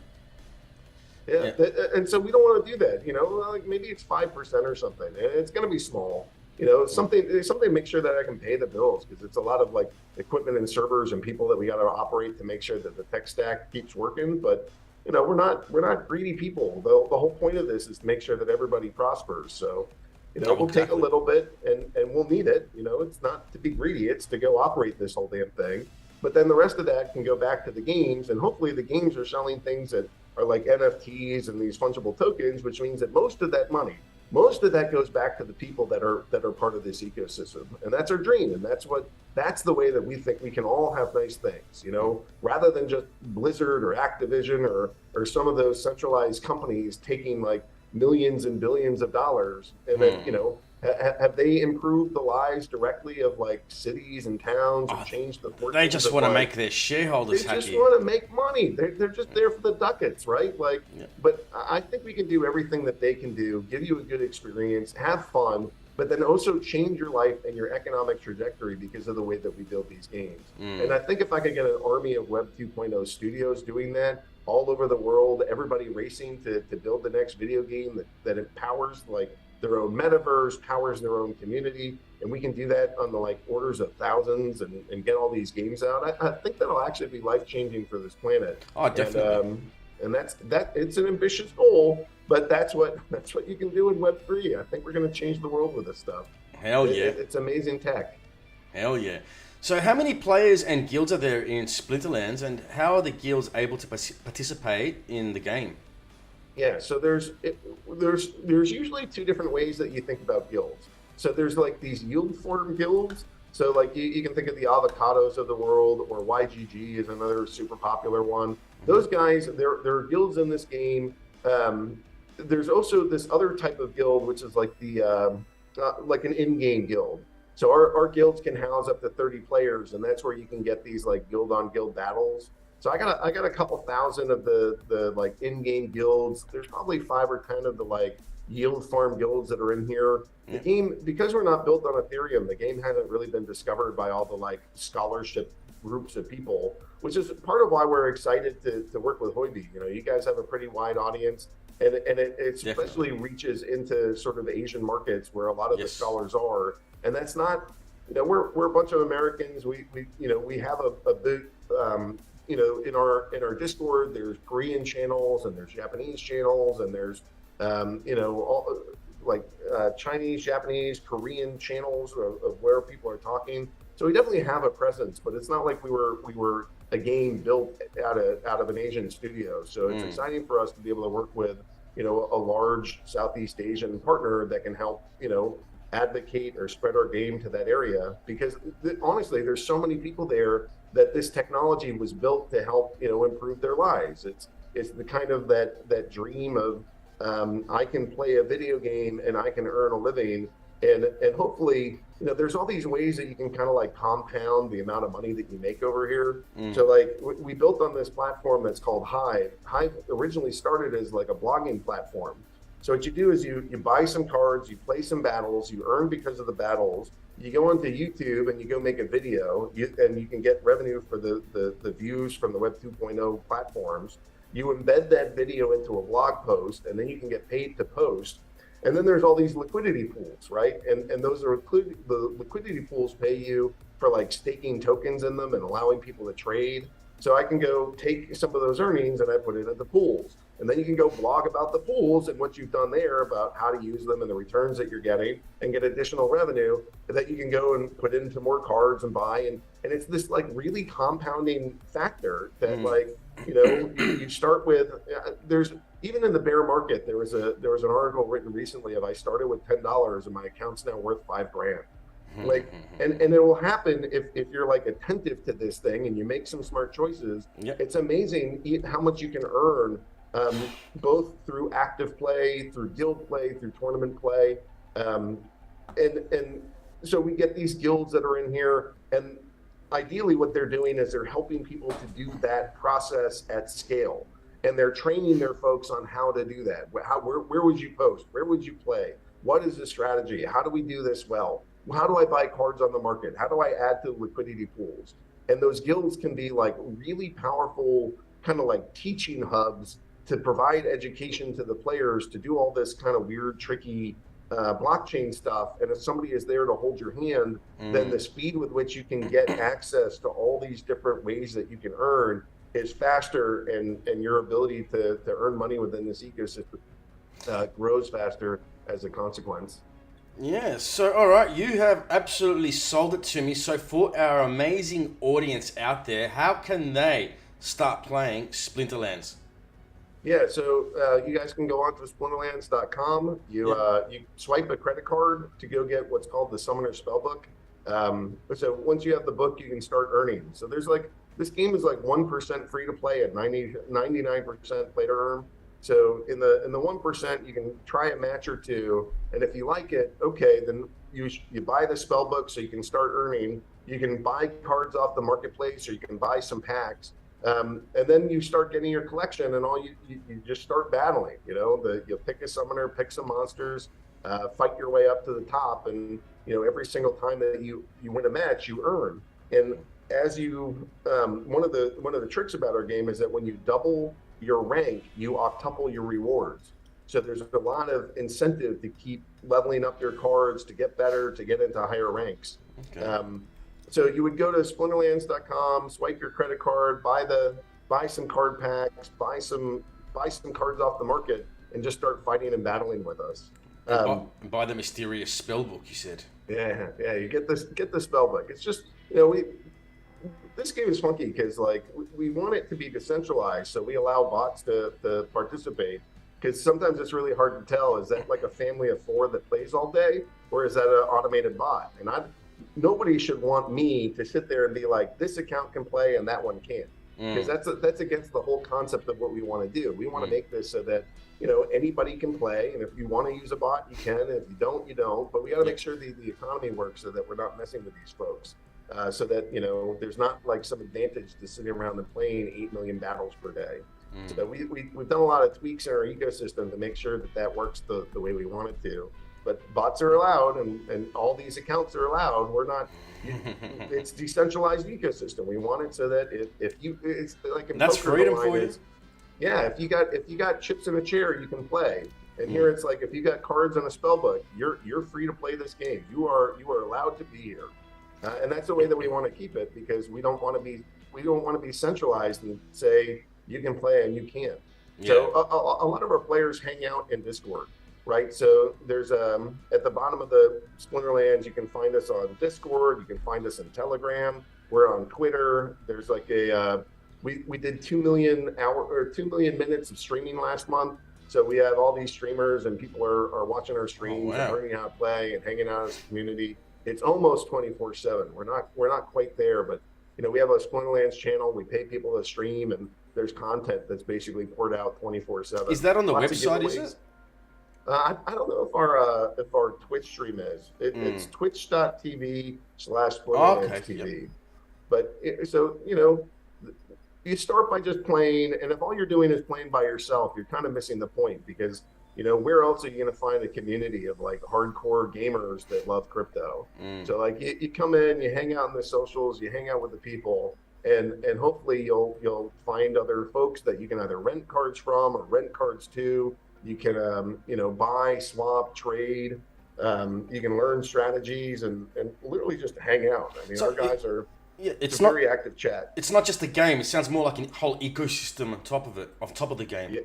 Yeah. And so we don't want to do that. You know, like maybe it's 5% or something, and it's going to be small. You know, something to make sure that I can pay the bills, because it's a lot of like equipment and servers and people that we got to operate to make sure that the tech stack keeps working. But you know, we're not greedy people. The whole point of this is to make sure that everybody prospers. So, you know, we'll take a little bit, and we'll need it. You know, it's not to be greedy; it's to go operate this whole damn thing. But then the rest of that can go back to the games, and hopefully the games are selling things that are like NFTs and these fungible tokens, which means that most of that goes back to the people that are part of this ecosystem. And that's our dream. And that's the way that we think we can all have nice things, you know, rather than just Blizzard or Activision or some of those centralized companies taking like millions and billions of dollars. And then, you know, have they improved the lives directly of like cities and towns and changed the fortunes? They just want to make their shareholders happy. They just want to make money. They're just there for the ducats, right? Like, but I think we can do everything that they can do, give you a good experience, have fun, but then also change your life and your economic trajectory because of the way that we build these games. And I think if I could get an army of Web 2.0 studios doing that all over the world, everybody racing to build the next video game that empowers like their own metaverse, powers their own community, and we can do that on the like orders of thousands and get all these games out. I think that'll actually be life-changing for this planet. Oh, definitely. And that's it's an ambitious goal, but that's what you can do in Web3. I think we're going to change the world with this stuff. Hell yeah. It's amazing tech. Hell yeah. So how many players and guilds are there in Splinterlands, and how are the guilds able to participate in the game? Yeah, so there's usually 2 different ways that you think about guilds. So there's like these yield form guilds. So like you can think of the Avocados of the world, or YGG is another super popular one. Those guys, there are guilds in this game. There's also this other type of guild, which is like the like an in-game guild. So our guilds can house up to 30 players, and that's where you can get these like guild on guild battles. So I got a couple thousand of the like in-game guilds. There's probably 5 or 10 of the like yield farm guilds that are in here. The game, because we're not built on Ethereum, the game hasn't really been discovered by all the like scholarship groups of people, which is part of why we're excited to work with Huobi. You know, you guys have a pretty wide audience, and it especially reaches into sort of Asian markets where a lot of the scholars are. And that's not, you know, we're a bunch of Americans. We you know, we have a big you know, in our Discord, there's Korean channels and there's Japanese channels and there's you know, all like Chinese, Japanese, Korean channels of where people are talking. So we definitely have a presence, but it's not like we were a game built out of an Asian studio. So it's exciting for us to be able to work with, you know, a large Southeast Asian partner that can help, you know, advocate or spread our game to that area, because honestly, there's so many people there that this technology was built to help, you know, improve their lives. It's the kind of that dream of I can play a video game and I can earn a living, and hopefully, you know, there's all these ways that you can kind of like compound the amount of money that you make over here. So like we built on this platform that's called Hive. Hive originally started as like a blogging platform. So what you do is you buy some cards, you play some battles, you earn because of the battles. You go onto YouTube and you go make a video, and you can get revenue for the views from the Web 2.0 platforms. You embed that video into a blog post, and then you can get paid to post. And then there's all these liquidity pools, right? And those are the liquidity pools pay you for like staking tokens in them and allowing people to trade. So I can go take some of those earnings and I put it into pools. And then you can go blog about the pools and what you've done there, about how to use them and the returns that you're getting, and get additional revenue that you can go and put into more cards and buy. And it's this like really compounding factor that like, you know, you start with, there's, even in the bear market, there was an article written recently of I started with $10 and my account's now worth $5,000. Like, and it will happen if you're like attentive to this thing and you make some smart choices. It's amazing how much you can earn, both through active play, through guild play, through tournament play. And so we get these guilds that are in here, and ideally what they're doing is they're helping people to do that process at scale. And they're training their folks on how to do that. Where would you post? Where would you play? What is the strategy? How do we do this well? How do I buy cards on the market? How do I add to liquidity pools? And those guilds can be like really powerful, kind of like teaching hubs to provide education to the players to do all this kind of weird, tricky blockchain stuff. And if somebody is there to hold your hand, then the speed with which you can get access to all these different ways that you can earn is faster, and your ability to earn money within this ecosystem grows faster as a consequence. Yeah, so all right, you have absolutely sold it to me. So for our amazing audience out there, how can they start playing Splinterlands? Yeah, so you guys can go on to splinterlands.com. You swipe a credit card to go get what's called the Summoner Spellbook. So once you have the book, you can start earning. So there's like, this game is like 1% free to play at 99% play to earn. So in the 1%, you can try a match or two, and if you like it, okay, then you buy the spell book so you can start earning. You can buy cards off the marketplace, or you can buy some packs, and then you start getting your collection, and all you just start battling. You know, you pick a summoner, pick some monsters, fight your way up to the top, and you know, every single time that you win a match, you earn. And as you one of the tricks about our game is that when you double your rank, you octuple your rewards. So there's a lot of incentive to keep leveling up your cards, to get better, to get into higher ranks. Okay. So you would go to splinterlands.com, swipe your credit card, buy some card packs, buy some cards off the market, and just start fighting and battling with us. Buy the mysterious spellbook, you said. Yeah, you get the spellbook. It's just, you know, this game is funky because like we want it to be decentralized, so we allow bots to participate, because sometimes it's really hard to tell, is that like a family of 4 that plays all day, or is that an automated bot? And nobody should want me to sit there and be like, this account can play and that one can't, because that's against the whole concept of what we want to do. We want to make this so that, you know, anybody can play, and if you want to use a bot, you can, and if you don't, you don't. But we got to make sure the economy works so that we're not messing with these folks. so that, there's not like some advantage to sitting around and playing 8 million battles per day. So we've done a lot of tweaks in our ecosystem to make sure that works the way we want it to. But bots are allowed, and all these accounts are allowed. We're not. It's decentralized ecosystem. We want it so that it's like in that's poker, freedom for you. Yeah, if you got chips in a chair, you can play. And here it's like if you got cards on a spell book, you're free to play this game. You are allowed to be here, and that's the way that we want to keep it, because we don't want to be centralized and say you can play and you can't. Yeah. So a lot of our players hang out in Discord, right? So there's at the bottom of the Splinterlands, you can find us on Discord. You can find us in Telegram. We're on Twitter. There's like we did 2 million minutes of streaming last month. So we have all these streamers, and people are watching our streams and learning how to play and hanging out as a community. It's almost 24/7. We're not quite there, but we have a Splinterlands channel. We pay people to stream, and there's content that's basically poured out 24/7. Is that on the website? Is it? I don't know if our Twitch stream is. It's twitch.tv/Splinterlands TV. Yep. But you start by just playing, and if all you're doing is playing by yourself, you're kind of missing the point, because where else are you going to find a community of like hardcore gamers that love crypto? So like you come in, you hang out in the socials, you hang out with the people, and hopefully you'll find other folks that you can either rent cards from or rent cards to. You can buy, swap, trade. You can learn strategies and literally just hang out. I mean, so our guys are. Yeah, it's a very active chat. It's not just a game. It sounds more like a whole ecosystem on top of the game. Yeah,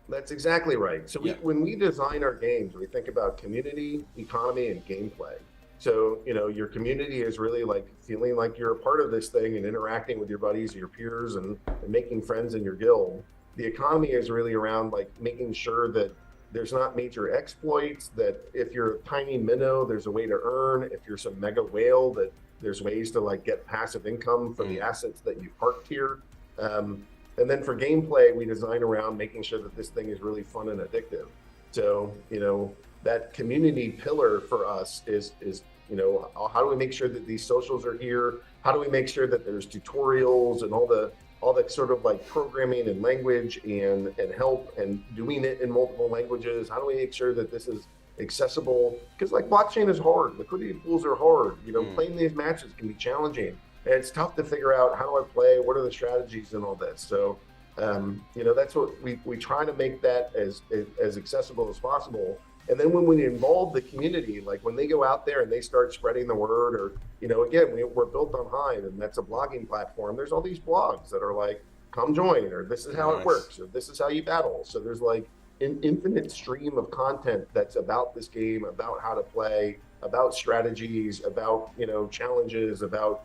that's exactly right. So when we design our games, we think about community, economy, and gameplay. So, your community is really like feeling like you're a part of this thing and interacting with your buddies, your peers, and making friends in your guild. The economy is really around like making sure that there's not major exploits, that if you're a tiny minnow, there's a way to earn. If you're some mega whale, that there's ways to like get passive income from the assets that you parked here. And then for gameplay, we design around making sure that this thing is really fun and addictive. So, that community pillar for us is how do we make sure that these socials are here? How do we make sure that there's tutorials and all the sort of like programming and language and help and doing it in multiple languages? How do we make sure that this is accessible? Because like blockchain is hard, liquidity pools are hard. Playing these matches can be challenging, and it's tough to figure out how do I play, what are the strategies and all this. So that's what we try to make that as accessible as possible. And then when we involve the community, like when they go out there and they start spreading the word, or again, we're built on Hive, and that's a blogging platform. There's all these blogs that are like, come join, or this is how it works, or this is how you battle. So there's like an infinite stream of content that's about this game, about how to play, about strategies, about challenges, about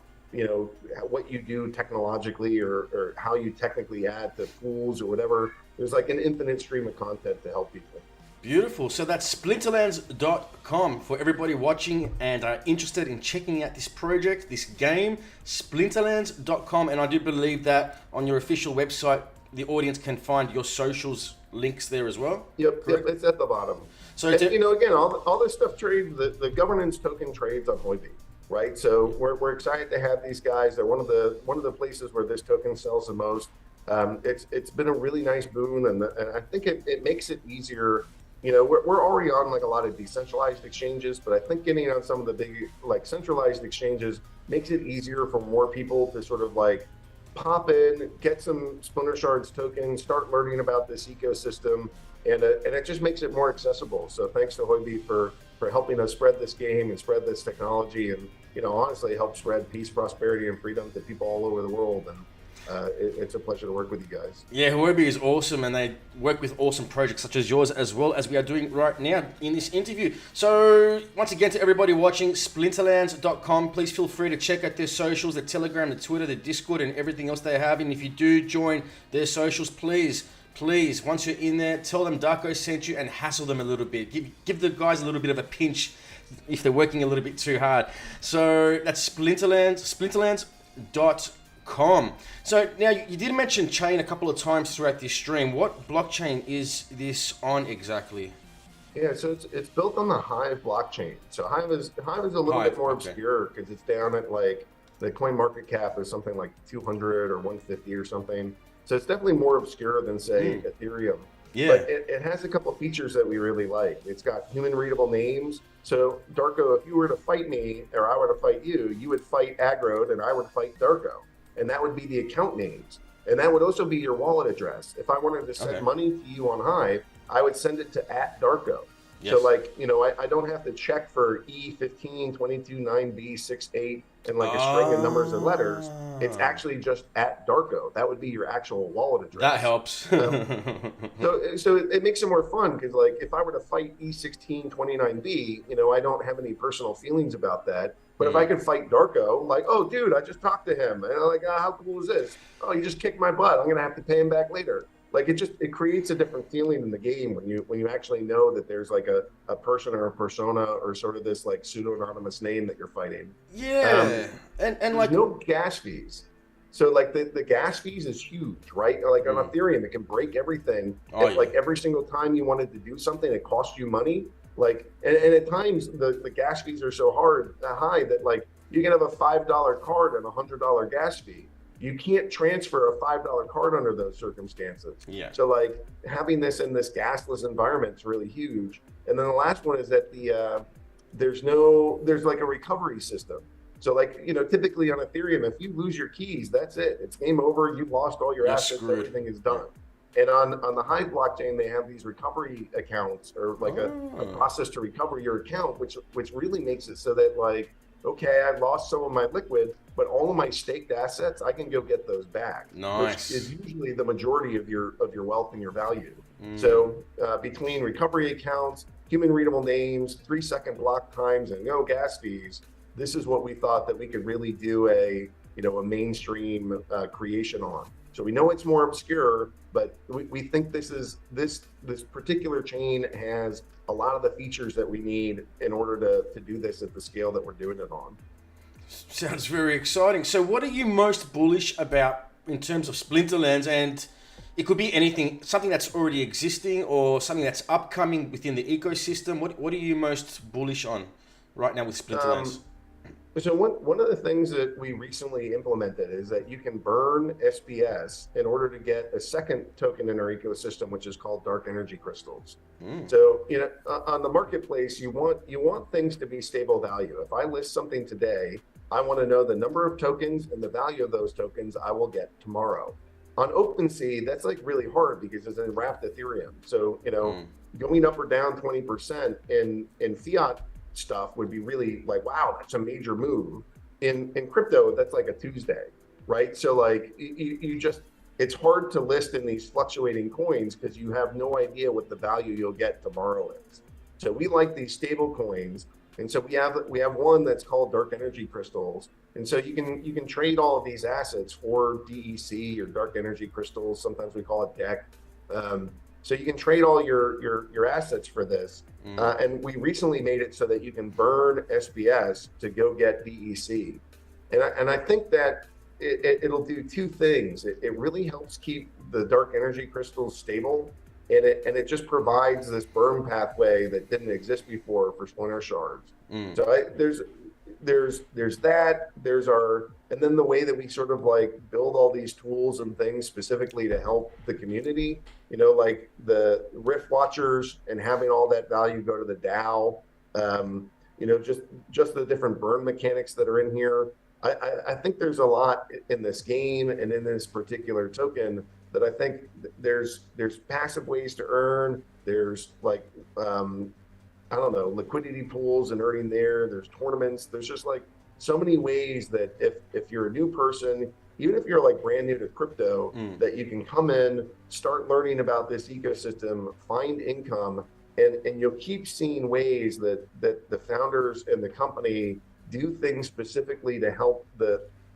what you do technologically, or how you technically add to pools or whatever. There's like an infinite stream of content to help people. Beautiful. So that's splinterlands.com for everybody watching and are interested in checking out this project, this game, splinterlands.com. And I do believe that on your official website, the audience can find your socials links there as well. Yep, it's at the bottom. So again, all this stuff trades, the governance token trades on Huobi, right? So we're excited to have these guys. They're one of the places where this token sells the most. It's been a really nice boon, and I think it makes it easier. We're already on like a lot of decentralized exchanges, but I think getting on some of the big like centralized exchanges makes it easier for more people to sort of like pop in, get some Splinter Shards tokens, start learning about this ecosystem, and it just makes it more accessible. So thanks to Huobi for helping us spread this game and spread this technology, and honestly help spread peace, prosperity, and freedom to people all over the world. And it's a pleasure to work with you guys. Yeah, Huobi is awesome, and they work with awesome projects such as yours, as well as we are doing right now in this interview. So once again, to everybody watching, splinterlands.com, please feel free to check out their socials, their Telegram, their Twitter, their Discord, and everything else they have. And if you do join their socials, please, once you're in there, tell them Darko sent you and hassle them a little bit. Give the guys a little bit of a pinch if they're working a little bit too hard. So that's splinterlands.com. So now you did mention chain a couple of times throughout this stream. What blockchain is this on exactly? Yeah, so it's built on the Hive blockchain. So Hive is a little bit more obscure because it's down at like The coin market cap is something like 200 or 150 or something. So it's definitely more obscure than, say, Ethereum. Yeah. But it has a couple of features that we really like. It's got human readable names. So Darko, if you were to fight me or I were to fight you, you would fight Aggroed and I would fight Darko. And that would be the account names. And that would also be your wallet address. If I wanted to send money to you on Hive, I would send it to @Darko. Yes. So like, I don't have to check for E15, 22, 9B, 68, and like a string of numbers and letters. It's actually just @Darko. That would be your actual wallet address. That helps. So it makes it more fun because like if I were to fight E16, 29B, I don't have any personal feelings about that. But if I could fight Darko, like, oh, dude, I just talked to him. And I'm like, how cool is this? Oh, you just kicked my butt. I'm going to have to pay him back later. Like it creates a different feeling in the game when you actually know that there's like a person or a persona or sort of this like pseudo-anonymous name that you're fighting. Yeah. And like no gas fees. So like the gas fees is huge, right? Like on Ethereum, it can break everything. Like every single time you wanted to do something, it costs you money. Like and at times the gas fees are so high that like you can have a $5 card and a $100 gas fee. You can't transfer a $5 card under those circumstances. Yeah. So like having this in this gasless environment is really huge. And then the last one is that there's like a recovery system. So like, typically on Ethereum, if you lose your keys, that's it. It's game over. You've lost all your assets. Screwed. Everything is done. And on the Hive blockchain, they have these recovery accounts or like a process to recover your account, which really makes it so that like, okay, I lost some of my liquid, but all of my staked assets, I can go get those back. Nice. Which is usually the majority of your wealth and your value. So between recovery accounts, human readable names, 3-second block times, and no gas fees, this is what we thought that we could really do a mainstream creation on. So we know it's more obscure, but we think this particular chain has a lot of the features that we need in order to do this at the scale that we're doing it on. Sounds very exciting. So what are you most bullish about in terms of Splinterlands? And it could be anything, something that's already existing or something that's upcoming within the ecosystem. What are you most bullish on right now with Splinterlands? So one of the things that we recently implemented is that you can burn SPS in order to get a second token in our ecosystem, which is called dark energy crystals. So on the marketplace, you want things to be stable value. If I list something today, I want to know the number of tokens and the value of those tokens I will get tomorrow. On OpenSea, that's like really hard because it's in wrapped Ethereum. So going up or down 20% in fiat stuff would be really like, wow, that's a major move. In crypto, that's like a Tuesday, right? So like it's hard to list in these fluctuating coins because you have no idea what the value you'll get tomorrow is. So we like these stable coins. And so we have one that's called dark energy crystals. And so you can trade all of these assets for DEC or dark energy crystals. Sometimes we call it DEC. So you can trade all your assets for this. And we recently made it so that you can burn SPS to go get DEC. And I think that it'll do two things. It really helps keep the dark energy crystals stable. And it just provides this burn pathway that didn't exist before for Splinter shards. So there's that. And then the way that we sort of like build all these tools and things specifically to help the community, like the Rift Watchers and having all that value go to the DAO, just the different burn mechanics that are in here. I think there's a lot in this game and in this particular token that I think there's passive ways to earn. There's like, liquidity pools and earning there. There's tournaments. There's just like so many ways that if you're a new person, even if you're like brand new to crypto, that you can come in, start learning about this ecosystem, find income, and you'll keep seeing ways that the founders and the company do things specifically to help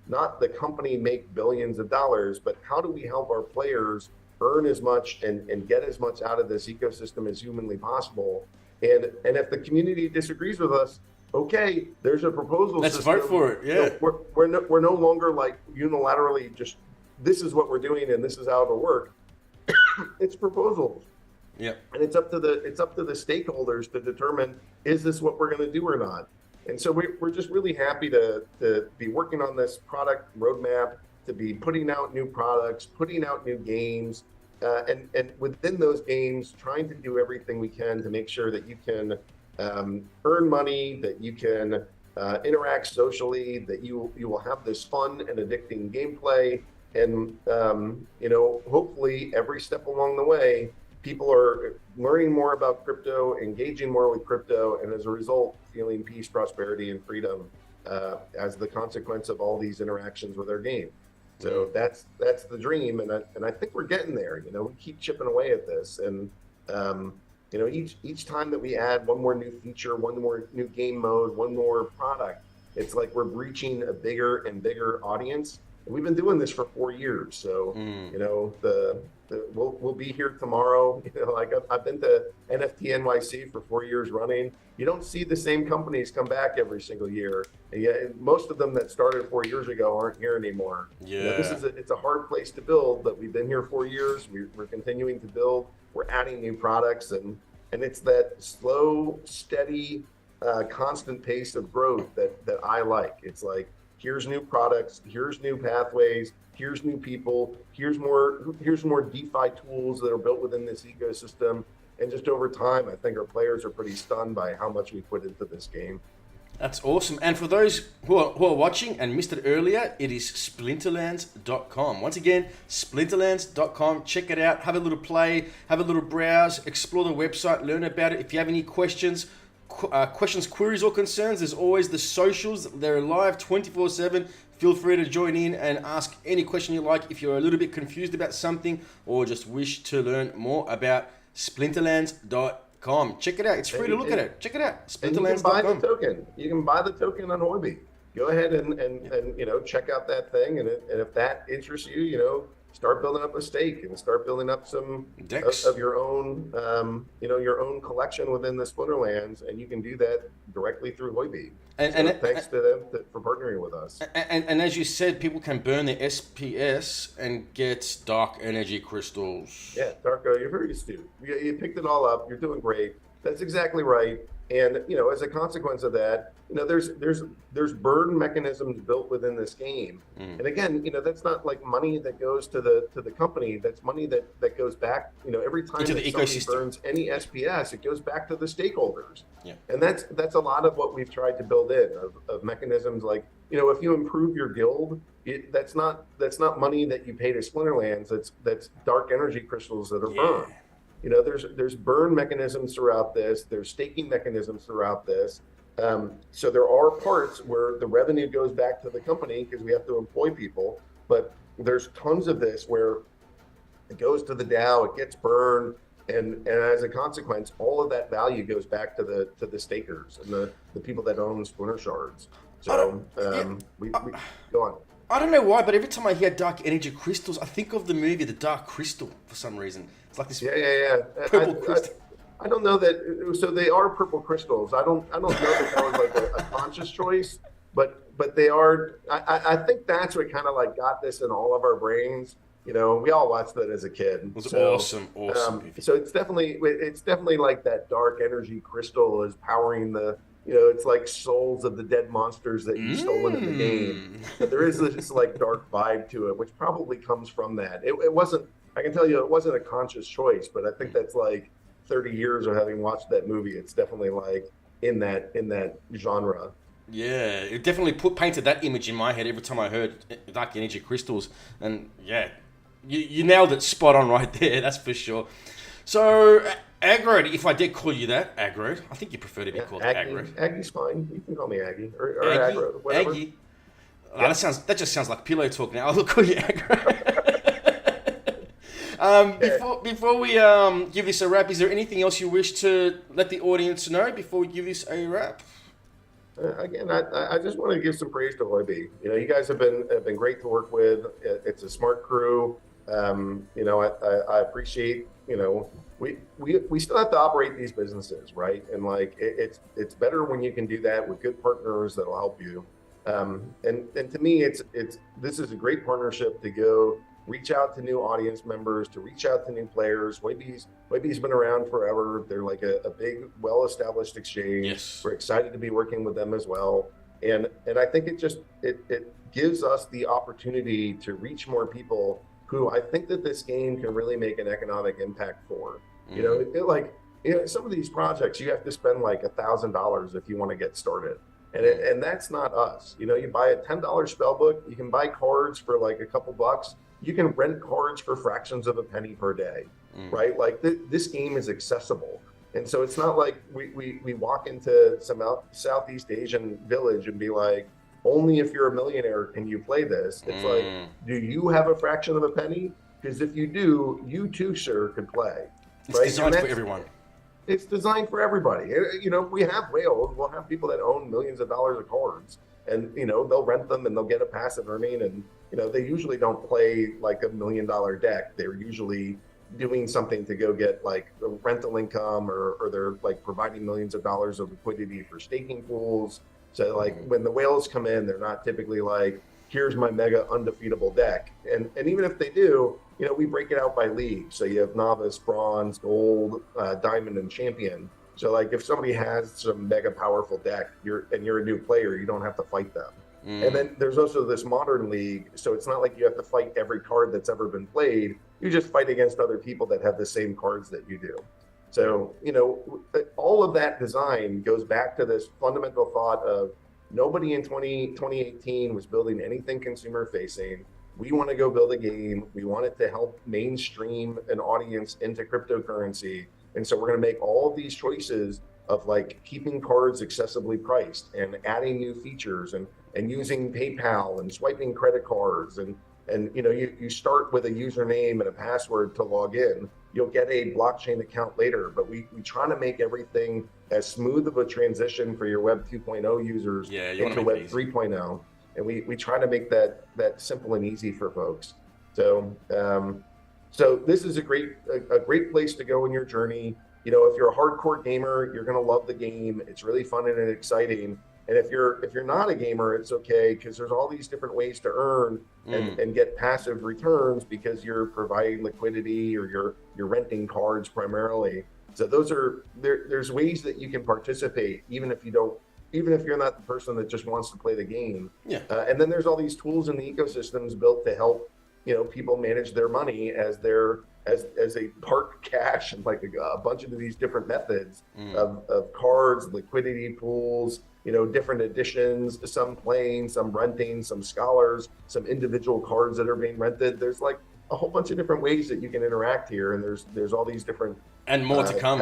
not the company make billions of dollars, but how do we help our players earn as much and get as much out of this ecosystem as humanly possible? And if the community disagrees with us, okay, there's a proposal Let's system. vote for it. Yeah. We're no longer like unilaterally just this is what we're doing and this is how it'll work. It's proposals. Yeah. And it's up to the stakeholders to determine, is this what we're going to do or not? And so we're just really happy to be working on this product roadmap, to be putting out new products, putting out new games, and within those games, trying to do everything we can to make sure that you can earn money, that you can interact socially, that you will have this fun and addicting gameplay, and hopefully every step along the way, people are learning more about crypto, engaging more with crypto, and as a result, feeling peace, prosperity, and freedom as the consequence of all these interactions with our game. So that's the dream, and I think we're getting there. We keep chipping away at this, and each time that we add one more new feature, one more new game mode, one more product, it's like we're reaching a bigger and bigger audience. And we've been doing this for 4 years, so we'll be here tomorrow. Like I've been to NFT NYC for 4 years running. You don't see the same companies come back every single year. And yet most of them that started 4 years ago aren't here anymore. Yeah. It's a hard place to build, but we've been here 4 years. We're continuing to build. We're adding new products, and it's that slow, steady, constant pace of growth that I like. It's like, here's new products, here's new pathways, here's new people, here's more DeFi tools that are built within this ecosystem. And just over time, I think our players are pretty stunned by how much we put into this game. That's awesome. And for those who are watching and missed it earlier, it is splinterlands.com. Once again, splinterlands.com. Check it out. Have a little play. Have a little browse. Explore the website. Learn about it. If you have any questions, queries, or concerns, there's always the socials. They're live 24/7. Feel free to join in and ask any question you like if you're a little bit confused about something or just wish to learn more about splinterlands.com. Check it out. It's free to look at it. Check it out. Splinterlands.com. You can buy the token. You can buy the token on Huobi. Go ahead and check out that thing. And if that interests you, start building up a stake and start building up some of your own, your own collection within the Splinterlands, and you can do that directly through Huobi. And thanks to them for partnering with us. And as you said, people can burn their SPS and get dark energy crystals. Yeah, Darko, you're very astute. You picked it all up. You're doing great. That's exactly right. And as a consequence of that, there's burn mechanisms built within this game. And again, that's not like money that goes to the company. That's money that goes back. Every time into that the somebody ecosystem. burns any SPS, it goes back to the stakeholders. Yeah. And that's a lot of what we've tried to build in of mechanisms like, if you improve your guild, that's not money that you pay to Splinterlands. That's dark energy crystals that are burned. There's burn mechanisms throughout this. There's staking mechanisms throughout this. So there are parts where the revenue goes back to the company because we have to employ people. But there's tons of this where it goes to the DAO, it gets burned, and as a consequence, all of that value goes back to the stakers and the people that own Splinter Shards. So we go on. I don't know why, but every time I hear dark energy crystals, I think of the movie The Dark Crystal for some reason. It's like this purple crystal. I don't know that. So they are purple crystals. I don't know that was like a conscious choice, but they are. I think that's what kind of like got this in all of our brains. We all watched that as a kid. It was awesome. So it's definitely like that dark energy crystal is powering the. It's like souls of the dead monsters that you stolen in the game. But there is this like dark vibe to it, which probably comes from that. It wasn't. I can tell you, it wasn't a conscious choice, but I think that's like 30 years of having watched that movie. It's definitely like in that genre. Yeah, it definitely painted that image in my head every time I heard dark energy crystals, and yeah, you nailed it spot on right there. That's for sure. So, Aggroed, if I did call you that, Aggroed, I think you prefer to be called Aggroed. Aggie's fine. You can call me Aggie or Aggroed, whatever. Aggie. Yeah. That just sounds like pillow talk now. I'll call you Aggroed. Before we give this a wrap, is there anything else you wish to let the audience know before we give this a wrap? Again, I just want to give some praise to Huobi. You guys have been great to work with. It's a smart crew. I appreciate. We still have to operate these businesses, right? And like it's better when you can do that with good partners that'll help you. And to me, this is a great partnership to go reach out to new audience members, to reach out to new players. Huobi's been around forever. They're like a big, well-established exchange. Yes. We're excited to be working with them as well. And I think it gives us the opportunity to reach more people who I think that this game can really make an economic impact for. You know, some of these projects you have to spend like $1,000 if you want to get started. And that's not us. You know, you buy a $10 spell book, you can buy cards for like a couple bucks. You can rent cards for fractions of a penny per day, right? Like this game is accessible. And so it's not like we walk into some Southeast Asian village and be like, only if you're a millionaire can you play this. It's like, do you have a fraction of a penny? Because if you do, you too, sir, could play. It's designed for everyone. It's designed for everybody. You know, we have whales. We'll have people that own millions of dollars of cards, and you know they'll rent them and they'll get a passive earning. And you know they usually don't play like $1 million deck. They're usually doing something to go get like rental income, or they're like providing millions of dollars of liquidity for staking pools. So like when the whales come in, they're not typically like, here's my mega undefeatable deck. And even if they do, you know, we break it out by league. So you have novice, bronze, gold, diamond, and champion. So like if somebody has some mega powerful deck, you're a new player, you don't have to fight them. And then there's also this modern league. So it's not like you have to fight every card that's ever been played. You just fight against other people that have the same cards that you do. So, you know, all of that design goes back to this fundamental thought of nobody in 2018 was building anything consumer facing. We want to go build a game. We want it to help mainstream an audience into cryptocurrency. And so we're going to make all of these choices of like keeping cards accessibly priced and adding new features and using PayPal and swiping credit cards. And you know, you start with a username and a password to log in. You'll get a blockchain account later, but we try to make everything as smooth of a transition for your Web 2.0 users into Web 3.0. And we try to make that simple and easy for folks. So so this is a great place to go in your journey. You know, if you're a hardcore gamer, you're going to love the game. It's really fun and exciting. And if you're not a gamer, it's okay, because there's all these different ways to earn and get passive returns because you're providing liquidity or you're renting cards primarily. So there's ways that you can participate even if you're not the person that just wants to play the game. And then there's all these tools in the ecosystems built to help, you know, people manage their money as they park cash and like a bunch of these different methods of cards, liquidity pools, you know, different editions, some playing, some renting, some scholars, some individual cards that are being rented. There's like a whole bunch of different ways that you can interact here, and there's all these different and more to come.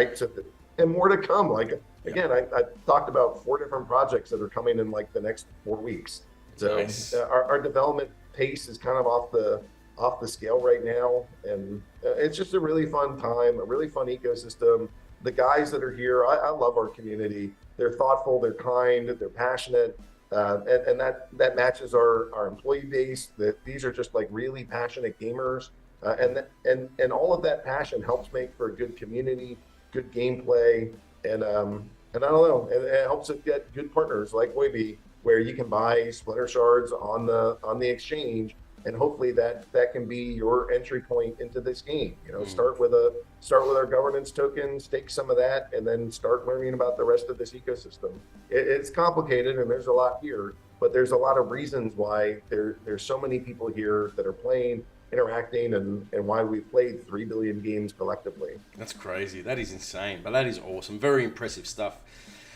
And more to come. Like again, I talked about 4 different projects that are coming in like the next 4 weeks. So nice. Our development pace is kind of off the scale right now, and it's just a really fun time, a really fun ecosystem. The guys that are here, I love our community. They're thoughtful, they're kind, they're passionate, and that matches our employee base. That these are just like really passionate gamers, and all of that passion helps make for a good community, good gameplay, and I don't know, it helps us get good partners like Huobi, where you can buy Splinter Shards on the exchange. And hopefully that can be your entry point into this game. You know, start with our governance token, stake some of that, and then start learning about the rest of this ecosystem. It's complicated, and there's a lot here, but there's a lot of reasons why there's so many people here that are playing, interacting, and why we've played 3 billion games collectively. That's crazy. That is insane, but that is awesome. Very impressive stuff.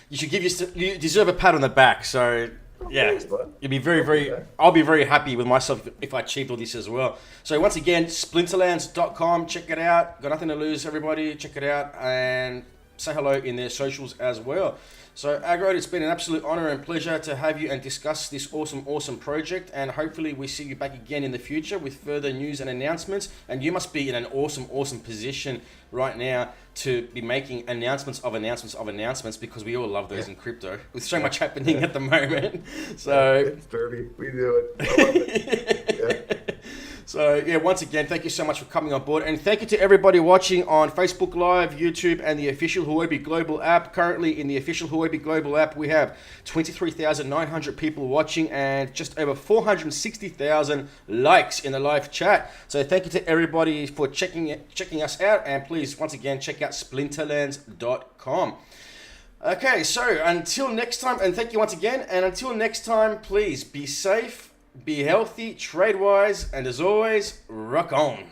You deserve a pat on the back. So. Yeah, thanks, bud. You'll be very, I'll be very happy with myself if I achieved all this as well. So once again, splinterlands.com, check it out. Got nothing to lose, everybody. Check it out and say hello in their socials as well. So Aggroed, it's been an absolute honor and pleasure to have you and discuss this awesome project. And hopefully we see you back again in the future with further news and announcements. And you must be in an awesome position right now to be making announcements because we all love those in crypto with so much happening at the moment. So it's dirty. We do it. I love it. So yeah, once again, thank you so much for coming on board, and thank you to everybody watching on Facebook Live, YouTube, and the official Huobi Global app. Currently, in the official Huobi Global app, we have 23,900 people watching and just over 460,000 likes in the live chat. So thank you to everybody for checking us out, and please once again check out splinterlands.com. Okay, so until next time, and thank you once again, and until next time, please be safe, be healthy, trade wise, and as always, rock on.